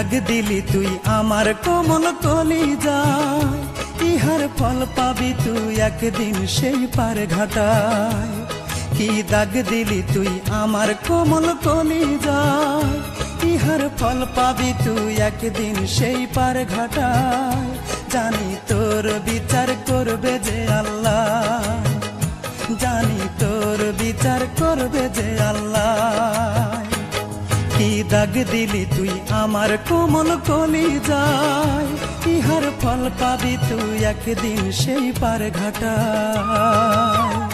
দাগ দিলি তুই আমার কোমল কলিজায়, ইহার ফল পাবি তুই একদিন সেই পার ঘাটায়। কি দাগ দিলি তুই আমার কোমল কলিজায়, ইহার ফল পাবি তুই একদিন সেই পার ঘাটায়। জানি তোর বিচার করবে যে আল্লাহ, জানি তোর বিচার করবে যে আল্লাহ। কি দাগ দিলি তুই আমার কোমল কলিজায়, ইহার ফল পাবি তুই একদিন সেই পার ঘাটায়।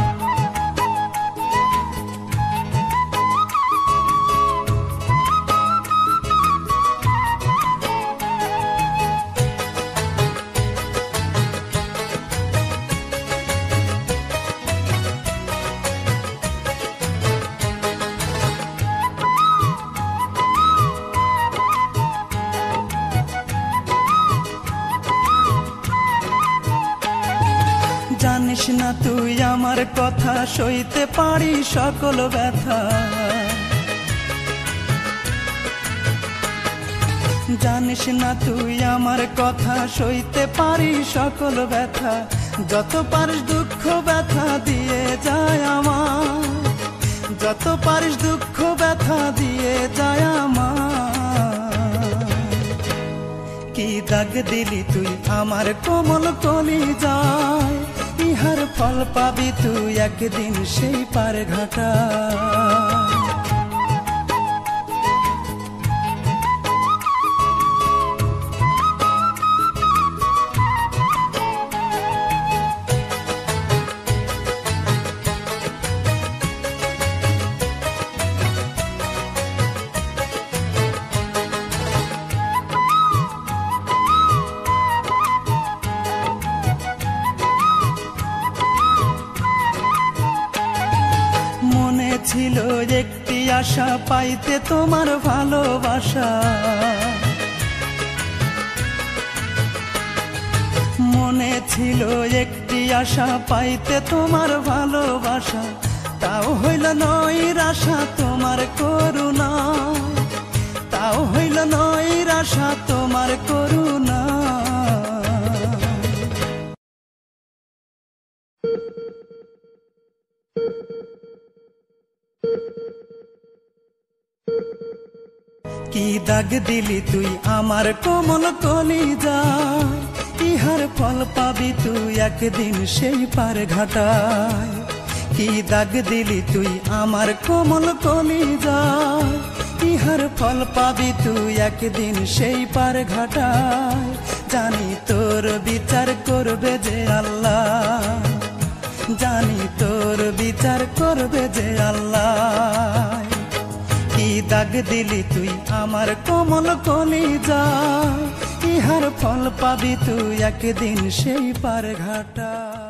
জানিস না তুই আমার কথা, সইতে পারি সকল ব্যথা। জানিস না তুই আমার কথা, সইতে পারি সকল ব্যথা। যত পারিস দুঃখ ব্যথা দিয়ে যায় আমার, যত পারিস দুঃখ ব্যথা দিয়ে যায় আমার। কি দাগ দিলি তুই আমার কোমল কলিজায়, ইহার ফল পাবি তুই একদিন সেই পার ঘাটায়। মনে ছিল একটি আশা পাইতে তোমার ভালোবাসা, মনে ছিল একটি আশা পাইতে তোমার ভালোবাসা। তাও হইল নৈরাশা তোমার করুণা, তাও হইল নৈরাশা তোমার করুণা। কি দাগ দিলি তুই আমার কোমল কলিজায়, ইহার ফল পাবি তুই একদিন সেই পার ঘাটায়। কি দাগ দিলি তুই আমার কোমল কলিজায়, ইহার ফল পাবি তুই একদিন সেই পার ঘাটায়। জানি তোর বিচার করবে যে আল্লাহ, জানি তোর বিচার করবে যে আল্লাহ। কি দাগ দিলি তুই আমার কোমল কলিজায়, ইহার ফল পাবি তুই একদিন সেই পার ঘাটায়।